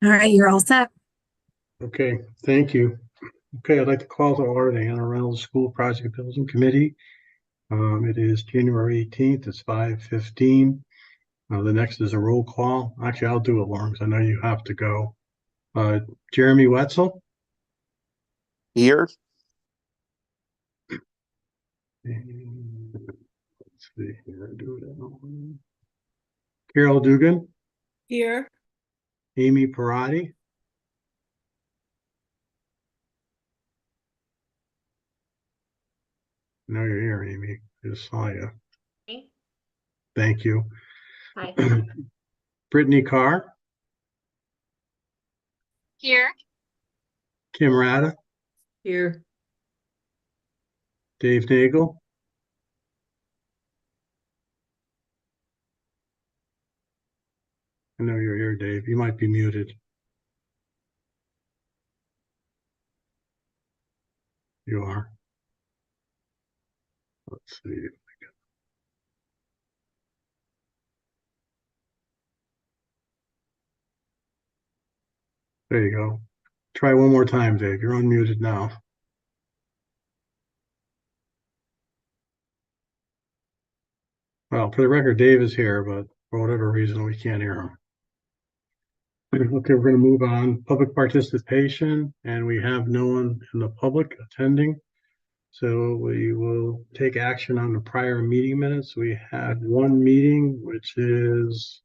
All right, you're all set. Okay, thank you. Okay, I'd like to call to order the Anna Reynolds School Project Building Committee. It is January 18th. It's 5:15. The next is a roll call. Actually, I'll do it, Lauren, because I know you have to go. Jeremy Wetzel. Here. Let's see here. Do it. Carol Dugan. Here. Amy Parati. No, you're here, Amy. I just saw you. Me? Thank you. Hi. Brittany Carr. Here. Kim Rada. Here. Dave Nagel. I know you're here, Dave. You might be muted. You are. Let's see. There you go. Try one more time, Dave. You're unmuted now. Well, for the record, Dave is here, but for whatever reason, we can't hear him. Okay, we're going to move on. Public participation, and we have no one in the public attending. So we will take action on the prior meeting minutes. We had one meeting, which is,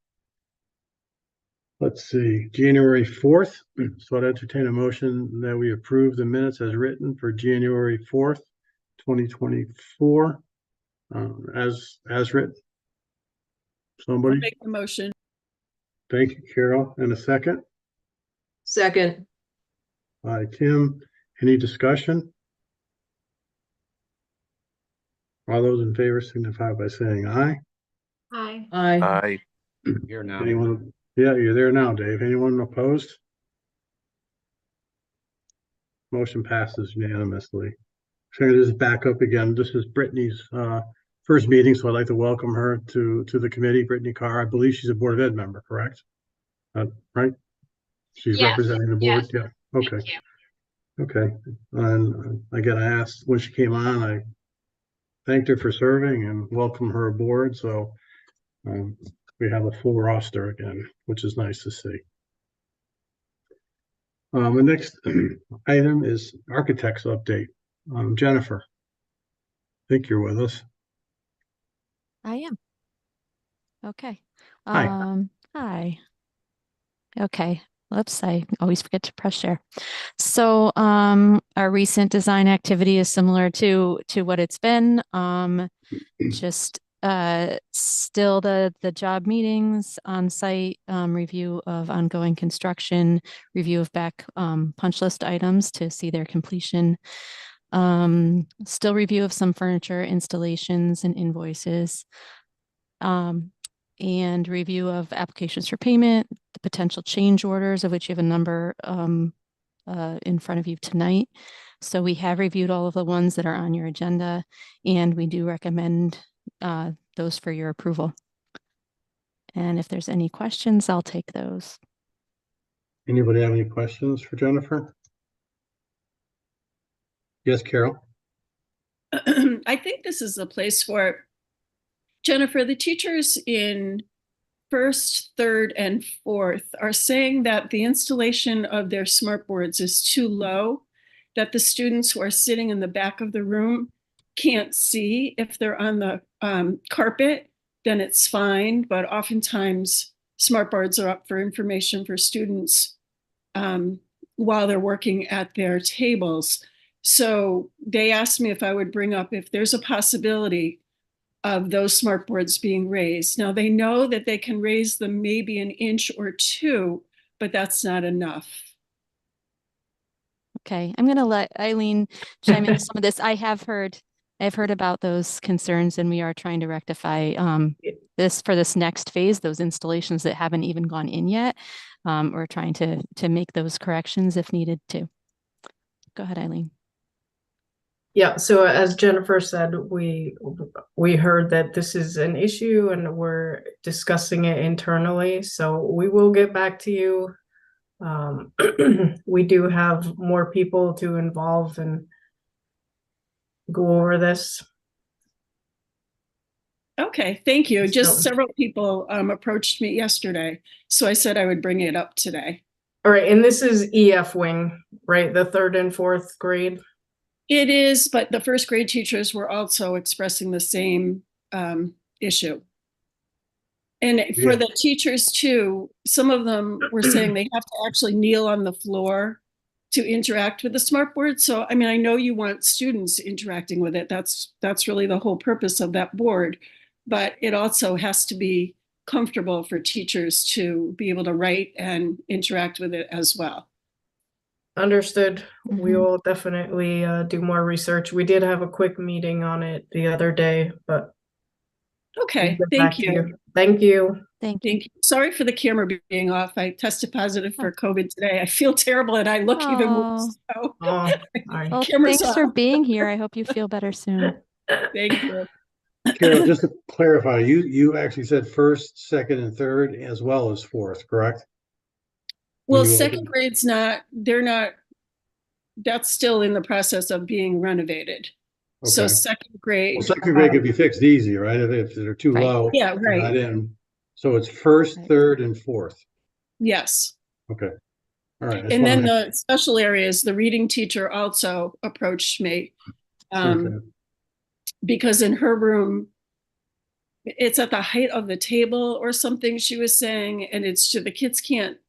let's see, January 4th. So I'd entertain a motion that we approve the minutes as written for January 4th, 2024, as written. I'll Somebody? make the motion. Thank you, Carol. And a second? Second. Tim. Any discussion? All those in favor signify by saying aye. Hi. Aye. Aye. Here now. Anyone? Yeah, you're there now, Dave. Anyone opposed? Motion passes unanimously. So I'm gonna just back up again. This is Brittany's first meeting, so I'd like to welcome her to the committee. Brittany Carr, I believe she's a Board of Ed member, correct? Right? She's Yes, representing the board? yes. Yeah, okay. Thank you. Okay, and again, I asked when she came on, I thanked her for serving and welcomed her aboard, so we have a full roster again, which is nice to see. The next item is architects update. Jennifer, I think you're with us. I am. Okay. Hi. Hi. Okay. Whoops, I always forget to press share. So our recent design activity is similar to what it's been. Just still the job meetings on site, review of ongoing construction, review of back punch list items to see their completion. Still review of some furniture installations and invoices. And review of applications for payment, the potential change orders, of which you have a number in front of you tonight. So we have reviewed all of the ones that are on your agenda, and we do recommend those for your approval. And if there's any questions, I'll take those. Anybody have any questions for Jennifer? Yes, Carol. I think this is a place for Jennifer. The teachers in first, third, and fourth are saying that the installation of their smart boards is too low, that the students who are sitting in the back of the room can't see. If they're on the carpet, then it's fine, but oftentimes smart boards are up for information for students while they're working at their tables. So they asked me if I would bring up if there's a possibility of those smart boards being raised. Now they know that they can raise them maybe an inch or two, but that's not enough. Okay, I'm going to let Eileen chime in some of this. I've heard about those concerns, and we are trying to rectify this for this next phase, those installations that haven't even gone in yet. We're trying to make those corrections if needed to. Go ahead, Eileen. Yeah, so as Jennifer said, we heard that this is an issue and we're discussing it internally. So we will get back to you We do have more people to involve and go over this. Okay, thank you. Just So- several people approached me yesterday, so I said I would bring it up today. All right, and this is EF wing, right? The 3rd and 4th grade. It is, but the first grade teachers were also expressing the same issue. And for Yeah. the teachers too, some of them were saying they have to actually kneel on the floor to interact with the smart board. So, I mean, I know you want students interacting with it. That's really the whole purpose of that board. But it also has to be comfortable for teachers to be able to write and interact with it as well. Understood. We Mhm. will definitely do more research. We did have a quick meeting on it the other day, but Okay, we'll get thank back to you. Thank you. Thank you. Thank you. Sorry for the camera being off. I tested positive for COVID today. I feel terrible and I look even Oh. worse. So Oh, all right. Well, Camera's thanks for off. being here. I hope you feel better soon. Thank you. Carol, just to clarify, you actually said 1st, 2nd, and 3rd, as well as 4th, correct? When Well, you second opened- grade's that's still in the process of being renovated. So Okay. second Well, grade, 2nd grade could be fixed easy, right? If they're too Right. low. yeah, they're not right. in. So it's 1st, Right. 3rd, and 4th. Yes. Okay. All right. I just And then wanted the special areas, the reading teacher also approached me to- okay. because in her room, it's at the height of the table or something she was saying, and it's the kids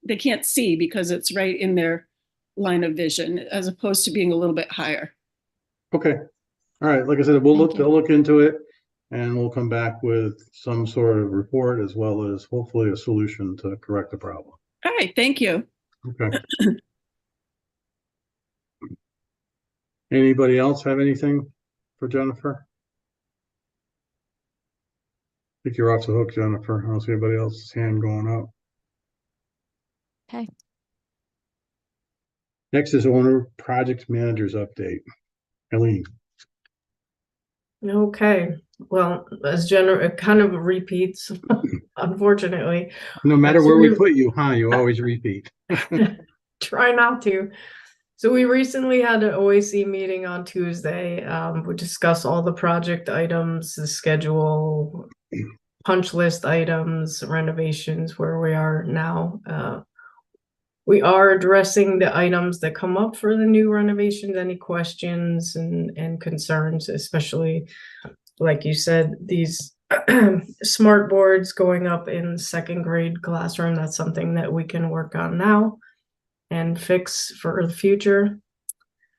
they can't see because it's right in their line of vision as opposed to being a little bit higher. Okay. All right. Like I said, Thank you. they'll look into it and we'll come back with some sort of report as well as hopefully a solution to correct the problem. All right, thank you. Okay. Anybody else have anything for Jennifer? I think you're off the hook, Jennifer. I don't see anybody else's hand going up. Okay. Next is owner project managers update. Eileen. Okay. Well, as general, it kind of repeats, unfortunately. No matter So where we we- put you, huh? You always repeat. Try not to. So we recently had an OAC meeting on Tuesday. We discussed all the project items, the schedule, punch list items, renovations, where we are now. We are addressing the items that come up for the new renovations, any questions and concerns, especially like you said, these smart boards going up in 2nd grade classroom. That's something that we can work on now and fix for the future.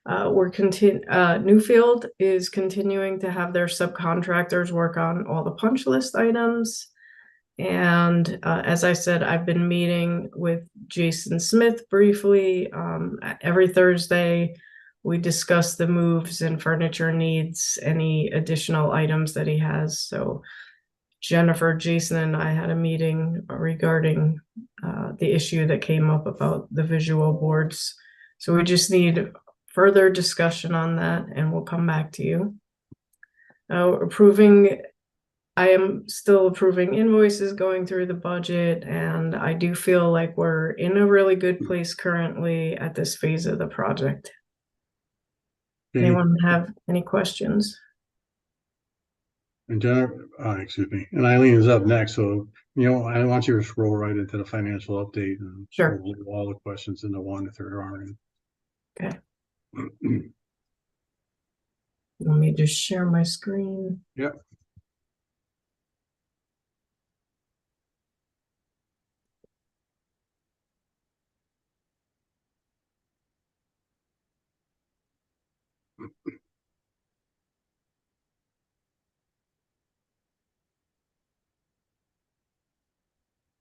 Newfield is continuing to have their subcontractors work on all the punch list items. And as I said, I've been meeting with Jason Smith briefly. Every Thursday, we discuss the moves and furniture needs, any additional items that he has. So Jennifer, Jason, and I had a meeting regarding the issue that came up about the visual boards. So we just need further discussion on that, and we'll come back to you. I am still approving invoices, going through the budget, and I do feel like we're in a really good place currently at this phase of the project. Okay. Anyone have any questions? And Jennifer, excuse me, and Eileen is up next. So, I want you to roll right into the financial update and Sure. we'll leave all the questions into one if there aren't. Okay. any. Let me just share my screen. Yep.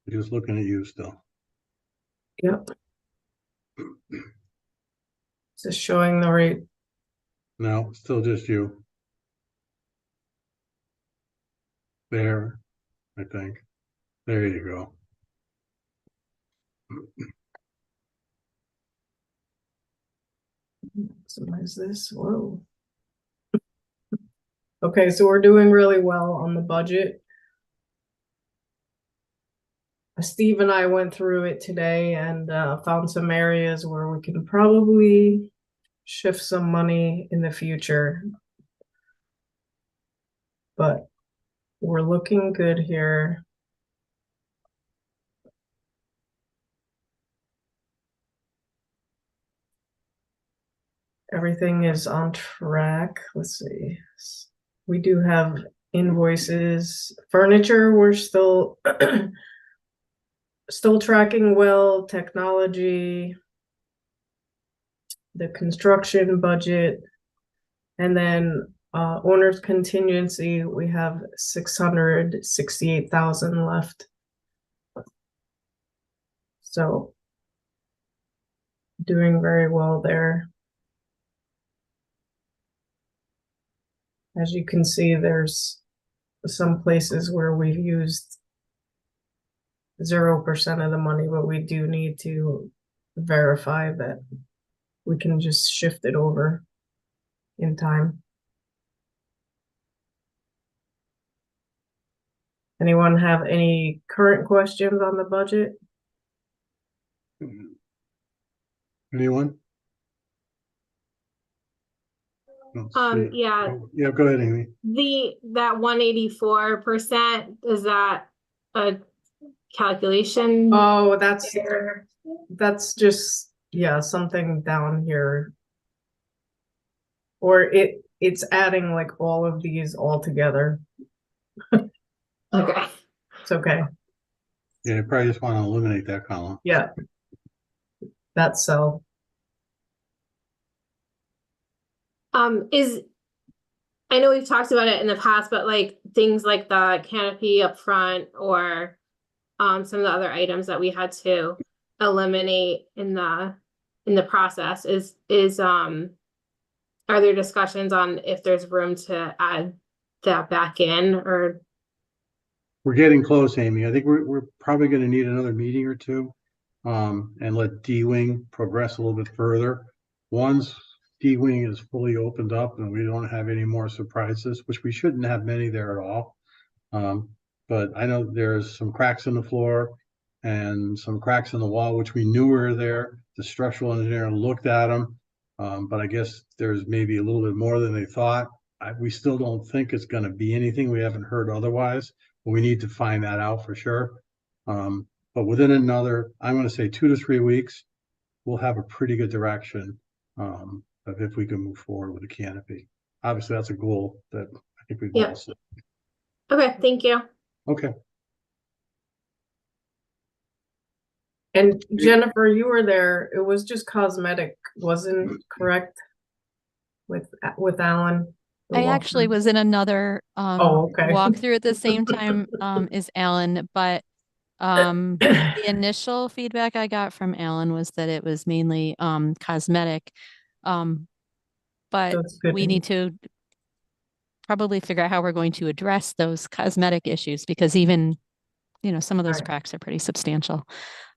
Just looking at you still. Yep. Is this showing the right? No, still just you. There, I think. There you go. Maximize this. Whoa. Okay, so we're doing really well on the budget. Steve and I went through it today and found some areas where we can probably shift some money in the future. But we're looking good here. Everything is on track. Let's see. We do have invoices. Furniture, we're still still tracking well. Technology, the construction budget, and then owner's contingency, we have 668,000 left. So doing very well there. As you can see, there's some places where we've used 0% of the money, but we do need to verify that we can just shift it over in time. Anyone have any current questions on the budget? Anyone? Don't see it. Yeah, Oh, yeah, go ahead, Amy. that 184%, is that a calculation? Oh, that's error? just, yeah, something down here. Or it's adding like all of these all together. Okay. It's okay. Yeah, you probably just want to eliminate that column. Yeah. That's so. I know we've talked about it in the past, but like things like the canopy up front or some of the other items that we had to eliminate in the process is are there discussions on if there's room to add that back in, or We're getting close, Amy. I think we're probably going to need another meeting or two, and let D-Wing progress a little bit further. Once D-Wing is fully opened up and we don't have any more surprises, which we shouldn't have many there at all. But I know there's some cracks in the floor and some cracks in the wall, which we knew were there. The structural engineer looked at them, but I guess there's maybe a little bit more than they thought. We still don't think it's going to be anything. We haven't heard otherwise. We need to find that out for sure. But within another, I'm going to say 2 to 3 weeks, we'll have a pretty good direction of if we can move forward with the canopy. Obviously, that's a goal that I think we've all set. okay, thank you. Okay. And Jennifer, you were there. It was just cosmetic, wasn't correct? With Alan. I actually was in another okay. walkthrough at the same time as Alan, but the initial feedback I got from Alan was that it was mainly cosmetic. But we need to probably figure out how we're going to address those cosmetic issues, because even, some of those cracks are pretty substantial.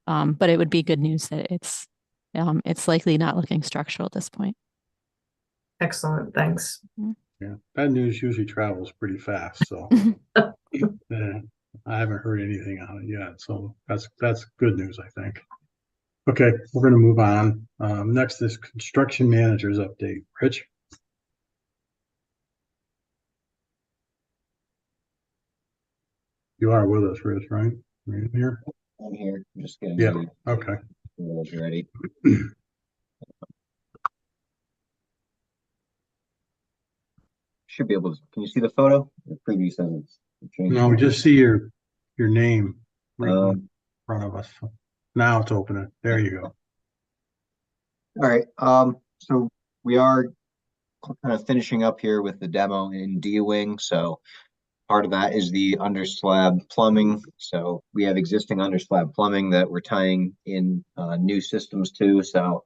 But it would be good news that it's likely not looking structural at this point. Excellent, thanks. Yeah, bad news usually travels pretty fast, so I haven't heard anything on it yet, so that's good news, I think. Okay, we're going to move on. Next is construction managers update. Rich? You are with us, Rich, right? Are you here? I'm here. I'm just getting Okay. ready. Should be able to. Can you see the photo? The preview says it's changed. No, we just see your name right in front of us. Now it's opening. There you go. All right. So we are kind of finishing up here with the demo in D-Wing. So part of that is the under slab plumbing. So we have existing under slab plumbing that we're tying in new systems to. So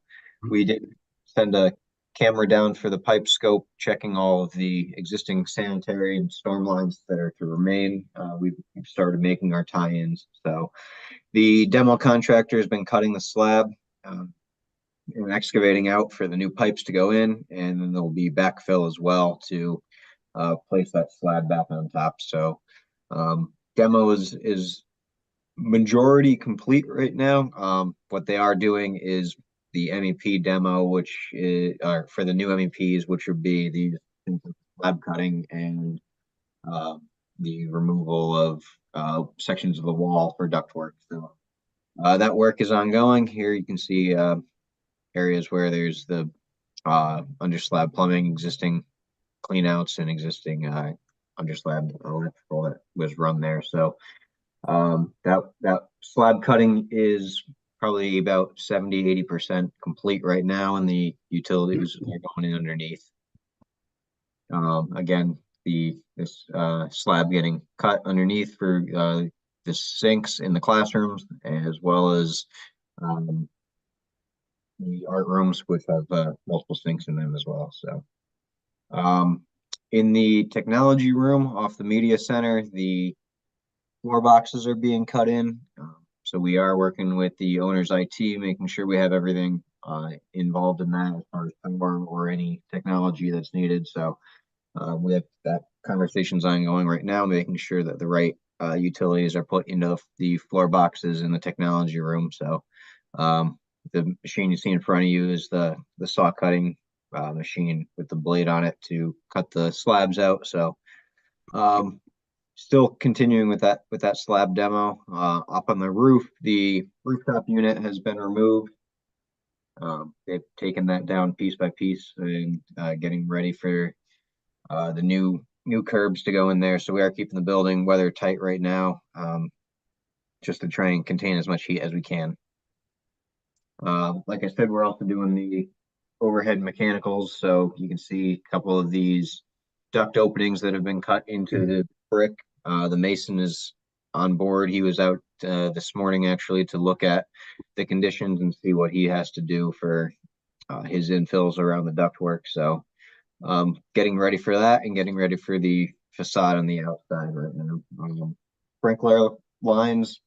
we did send a camera down for the pipe scope, checking all of the existing sanitary and storm lines that are to remain. We've started making our tie-ins. So the demo contractor has been cutting the slab and excavating out for the new pipes to go in, and then there'll be backfill as well to place that slab back on top. So demo is majority complete right now. What they are doing is the MEP demo, which is for the new MEPs, which would be the slab cutting and the removal of sections of the wall for ductwork. So that work is ongoing. Here you can see areas where there's the under slab plumbing, existing cleanouts, and existing under slab electrical that was run there. So that slab cutting is probably about 70-80% complete right now, and the utilities are going in underneath. Again, this slab getting cut underneath for the sinks in the classrooms, as well as the art rooms, which have multiple sinks in them as well. So in the technology room off the media center, the floor boxes are being cut in. So we are working with the owner's IT, making sure we have everything involved in that as far as power or any technology that's needed. So we have that conversations ongoing right now, making sure that the right utilities are put into the floor boxes in the technology room. So the machine you see in front of you is the saw cutting machine with the blade on it to cut the slabs out. So still continuing with that slab demo. Up on the roof, the rooftop unit has been removed. They've taken that down piece by piece and getting ready for the new curbs to go in there. So we are keeping the building weather tight right now, just to try and contain as much heat as we can. Like I said, we're also doing the overhead mechanicals. So you can see a couple of these duct openings that have been cut into the brick. The mason is on board. He was out this morning actually to look at the conditions and see what he has to do for his infills around the ductwork. So getting ready for that and getting ready for the facade on the outside right now. Sprinkler lines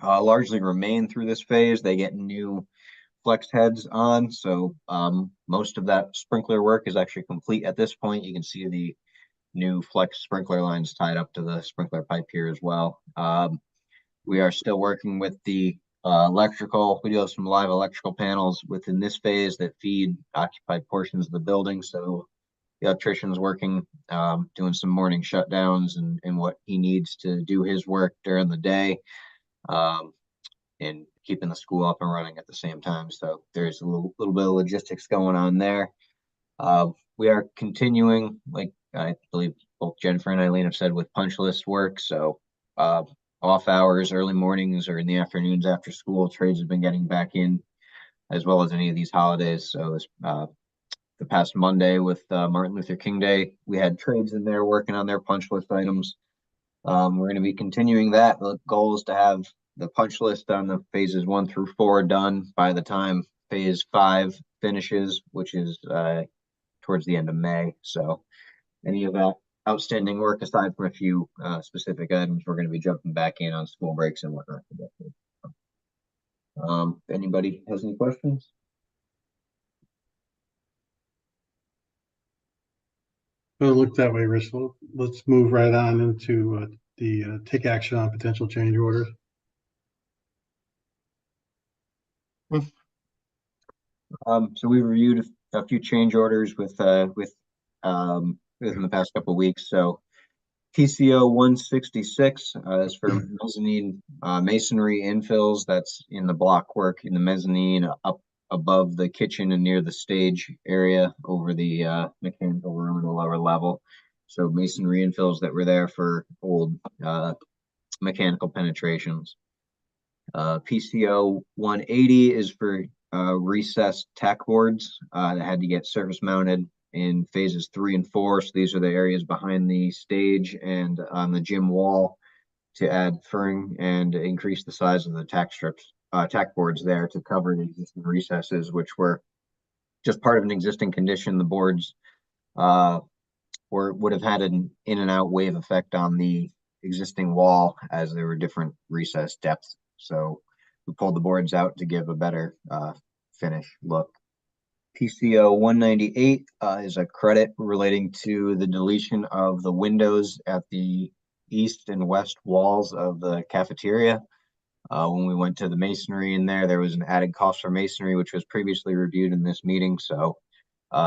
largely remain through this phase. They get new flex heads on. So most of that sprinkler work is actually complete at this point. You can see the new flex sprinkler lines tied up to the sprinkler pipe here as well. We are still working with the electrical. We do have some live electrical panels within this phase that feed occupied portions of the building. So the electrician's working, doing some morning shutdowns and what he needs to do his work during the day, and keeping the school up and running at the same time. So there's a little bit of logistics going on there. We are continuing, like I believe both Jennifer and Eileen have said, with punch list work. So off hours, early mornings, or in the afternoons after school, trades have been getting back in, as well as any of these holidays. So this, the past Monday with Martin Luther King Day, we had trades in there working on their punch list items. We're going to be continuing that. The goal is to have the punch list on the phases 1 through 4 done by the time phase 5 finishes, which is towards the end of May. So any of that outstanding work, aside from a few specific items, we're going to be jumping back in on school breaks and whatnot. If anybody has any questions? It'll look that way, Rich. Let's move right on into the take action on potential change orders. So we reviewed a few change orders within the past couple of weeks. So PCO 166 is for mezzanine masonry infills. That's in the block work in the mezzanine up above the kitchen and near the stage area over the mechanical room in the lower level. So masonry infills that were there for old mechanical penetrations. PCO 180 is for recessed tack boards that had to get surface mounted in phases 3 and 4. So these are the areas behind the stage and on the gym wall to add furring and increase the size of the tack strips, tack boards there to cover the existing recesses, which were just part of an existing condition. The boards would have had an in and out wave effect on the existing wall as there were different recess depths. So we pulled the boards out to give a better finish look. PCO 198 is a credit relating to the deletion of the windows at the east and west walls of the cafeteria. When we went to the masonry in there, there was an added cost for masonry, which was previously reviewed in this meeting. So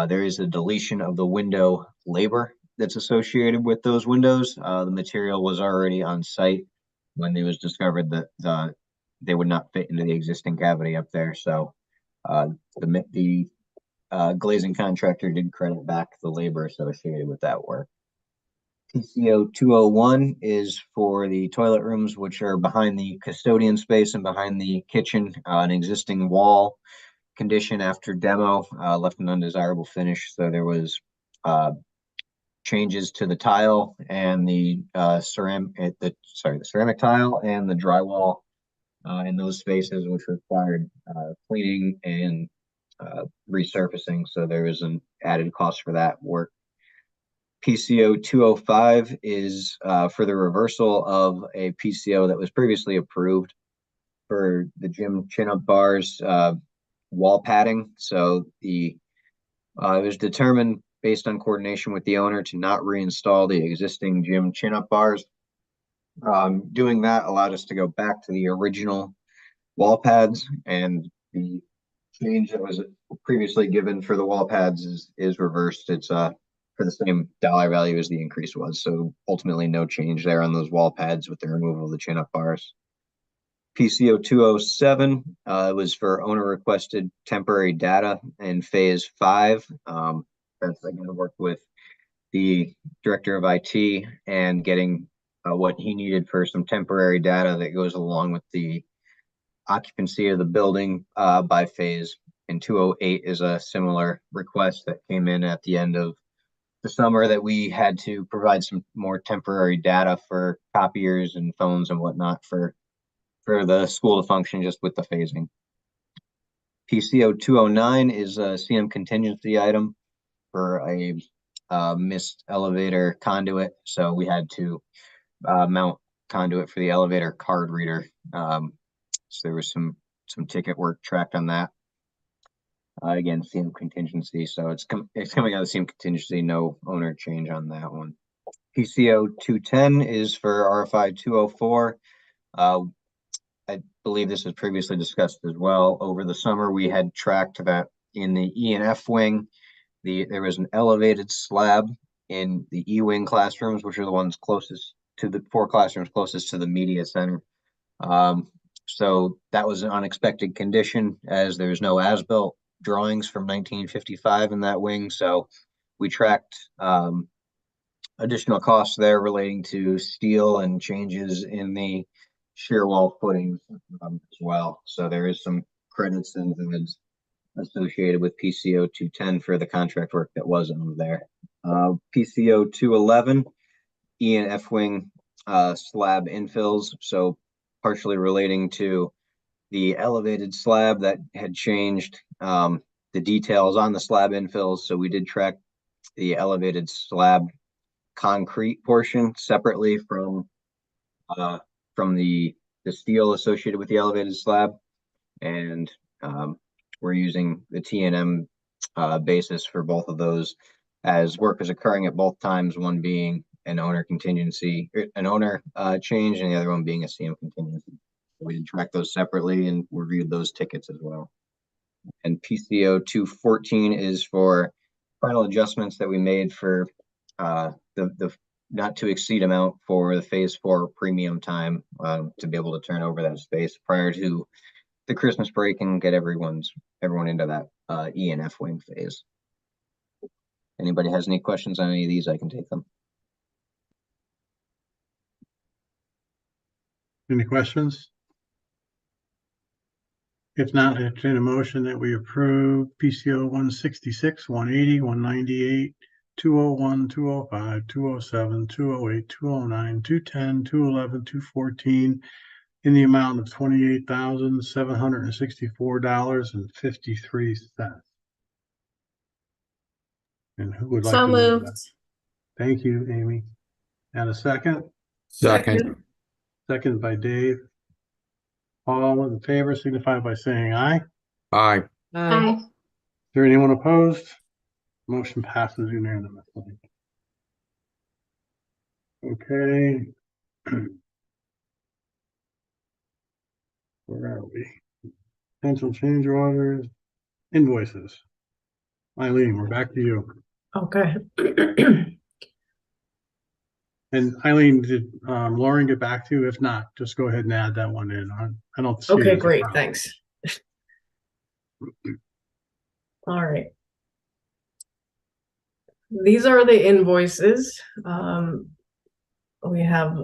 there is a deletion of the window labor that's associated with those windows. The material was already on site when it was discovered that they would not fit into the existing cavity up there. So the glazing contractor did credit back the labor associated with that work. PCO 201 is for the toilet rooms, which are behind the custodian space and behind the kitchen, an existing wall condition after demo, left an undesirable finish. So there was changes to the tile and the ceramic tile and the drywall in those spaces, which required cleaning and resurfacing. So there is an added cost for that work. PCO 205 is for the reversal of a PCO that was previously approved for the gym chin-up bars wall padding. So it was determined based on coordination with the owner to not reinstall the existing gym chin-up bars. Doing that allowed us to go back to the original wall pads, and the change that was previously given for the wall pads is reversed. It's for the same dollar value as the increase was. So ultimately no change there on those wall pads with the removal of the chin-up bars. PCO 207 was for owner requested temporary data in phase 5. That's again worked with the director of IT and getting what he needed for some temporary data that goes along with the occupancy of the building by phase. And 208 is a similar request that came in at the end of the summer, that we had to provide some more temporary data for copiers and phones and whatnot for the school to function just with the phasing. PCO 209 is a CM contingency item for a missed elevator conduit. So we had to mount conduit for the elevator card reader. So there was some ticket work tracked on that. Again, CM contingency. So it's coming out of CM contingency, no owner change on that one. PCO 210 is for RFI 204. I believe this was previously discussed as well. Over the summer, we had tracked that in the E and F wing, there was an elevated slab in the E wing classrooms, which are the ones closest to the 4 classrooms closest to the media center. So that was an unexpected condition, as there's no as-built drawings from 1955 in that wing. So we tracked additional costs there relating to steel and changes in the shear wall footings as well. So there is some credits and goods associated with PCO 210 for the contract work that was on there. PCO 211, E and F wing slab infills. So partially relating to the elevated slab that had changed the details on the slab infills. So we did track the elevated slab concrete portion separately from the steel associated with the elevated slab, and we're using the T&M basis for both of those, as work is occurring at both times, one being an owner contingency, an owner change, and the other one being a CM contingency. We did track those separately and reviewed those tickets as well. And PCO 214 is for final adjustments that we made for the not to exceed amount for the phase 4 premium time to be able to turn over that space prior to the Christmas break and get everyone into that E and F wing phase. Anybody has any questions on any of these, I can take them. Any questions? If not, entertain a motion that we approve PCO 166, 180, 198, 201, 205, 207, 208, 209, 210, 211, 214 in the amount of $28,764.53. And who would like So to move moved. that? Thank you, Amy. And a second? Second. Second by Dave. All in favor signify by saying aye. Aye. Aye. Is there anyone opposed? Motion passes unanimously. Okay, Where are we? Potential change orders, invoices. Eileen, we're back to you. Okay. And Eileen, did Lauren get back to you? If not, just go ahead and add that one in. I don't see it Okay, as a great, problem. thanks. All right. These are the invoices. We have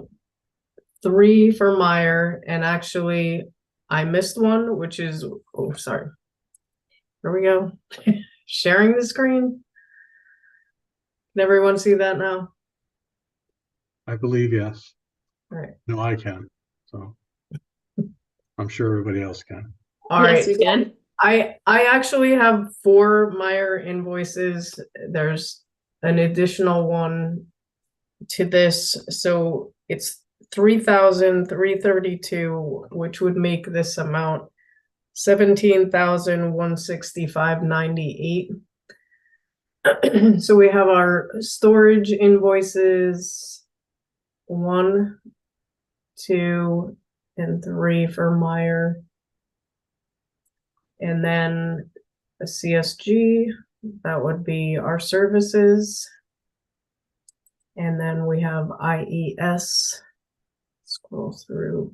3 for Meyer, and actually I missed one, which is, oh, sorry. Here we go. Sharing the screen. Can everyone see that now? I believe yes. All right. No, I can. So I'm sure everybody else can. All Yes, right. we can. I actually have 4 Meyer invoices. There's an additional one to this, so it's 3,332, which would make this amount 17,165.98. So we have our storage invoices 1, 2, and 3 for Meyer. And then a CSG, that would be our services. And then we have IES, scroll through.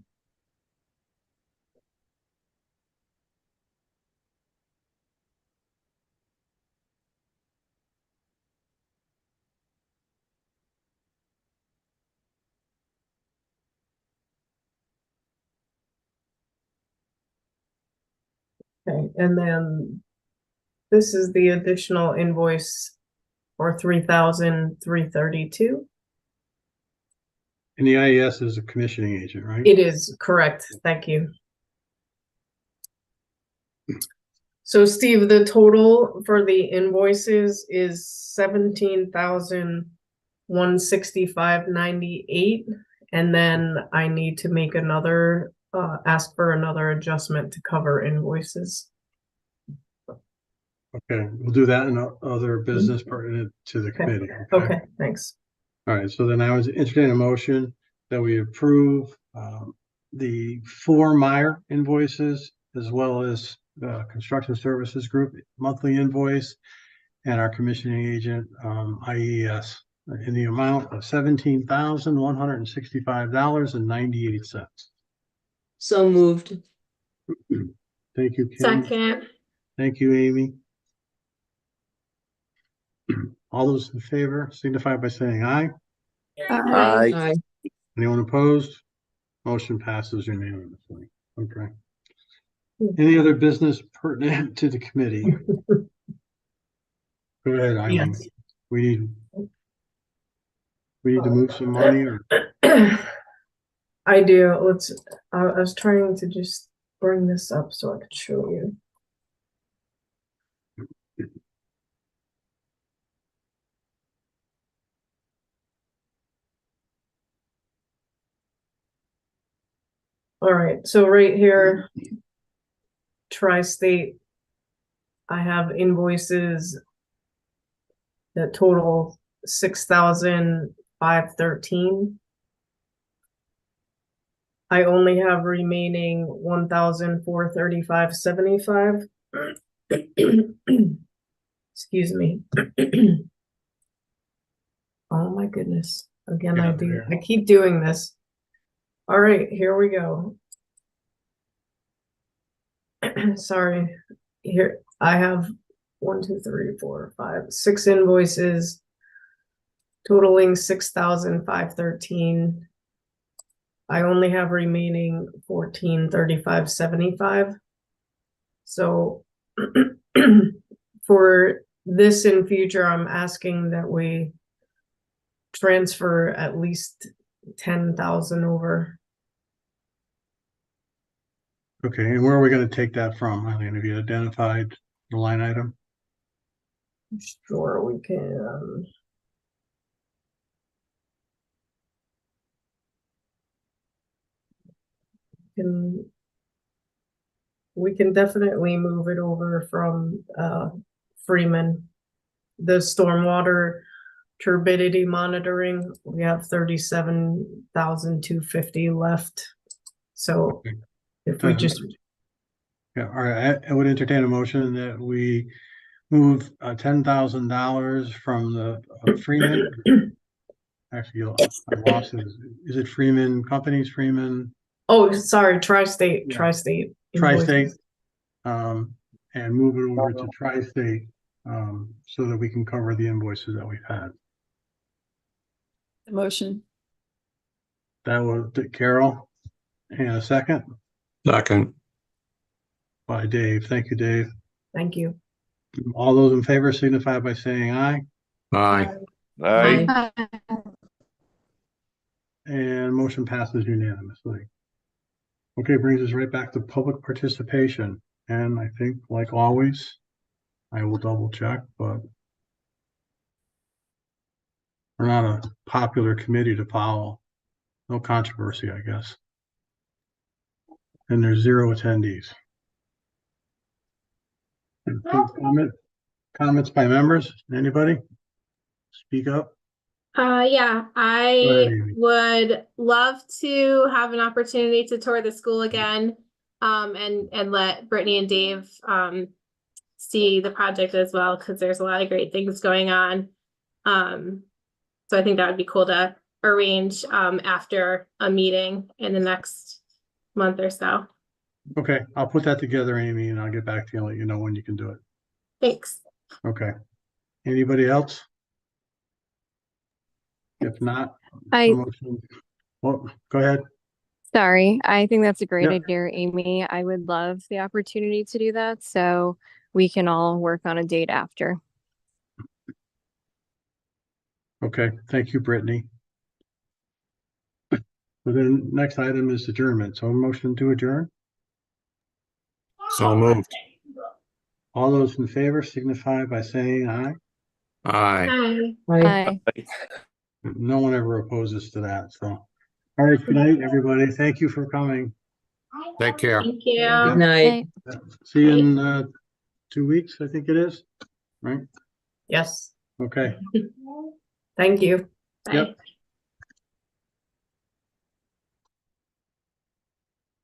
Okay, and then this is the additional invoice for 3,332. And the IES is a commissioning agent, right? It is correct, thank you. So Steve, the total for the invoices is 17,165.98, and then I need to make another ask for another adjustment to cover invoices. Okay, we'll do that in other business pertinent to the committee. Okay, thanks. All right, so then I was entertaining a motion that we approve the 4 Meyer invoices as well as the Construction Services Group monthly invoice and our commissioning agent IES in the amount of $17,165.98. So moved. Thank you, Kim. Second. Thank you, Amy. All those in favor signify by saying aye. Aye. Aye. Anyone opposed? Motion passes unanimously. Okay. Any other business pertinent to the committee? Go ahead, Eileen. Yes. We need to move some money or I do. I was trying to just bring this up so I could show you. All right, so right here, Tri-State, I have invoices that total 6,513. I only have remaining 1,435.75. Excuse me. Oh my goodness. Again, Yeah, I keep doing this. All right, here we go. Sorry. Here I have 1, 2, 3, 4, 5, 6 invoices totaling 6,513. I only have remaining 1,435.75. So for this in future, I'm asking that we transfer at least 10,000 over. okay, and where are we going to take that from, Eileen? Have you identified the line item? Sure, we can. We can definitely move it over from Freeman. The stormwater turbidity monitoring, we have 37,250 left. So if we just, Yeah, all right, I would entertain a motion that we move $10,000 from the Freeman. Actually, I lost it. Is it Freeman Companies, Freeman? oh, sorry, Tri-State, Yeah. Tri-State. Tri-State, invoices. and move it over to Tri-State, so that we can cover the invoices that we've had. The motion. That was Carol, and a second Second. by Dave. Thank you, Dave. Thank you. All those in favor signify by saying aye, Aye. Aye. and motion passes unanimously. Okay, brings us right back to public participation, and I think, like always, I will double check, but we're not a popular committee to follow. No controversy, I guess. And there's 0 attendees. Comments by members? Anybody? Speak up. Yeah, Go ahead, I Amy. would love to have an opportunity to tour the school again. And let Brittany and Dave see the project as well, because there's a lot of great things going on. So I think that would be cool to arrange after a meeting in the next month or so. Okay, I'll put that together, Amy, and I'll get back to you and let you know when you can do it. Thanks. Okay. Anybody else? If not, I well, go ahead. sorry, I think that's a great Yep. idea, Amy. I would love the opportunity to do that, so we can all work on a date after. Okay, thank you, Brittany. So then next item is adjournment. So a motion to adjourn. So moved. All those in favor signify by saying aye. Aye. Hi. Aye. No one ever opposes to that, so. All right, good night, everybody. Thank you for coming. Take care. Thank you. Good night. See you in 2 weeks, I think it is, right? Yes, Okay. thank you. Bye. Yep.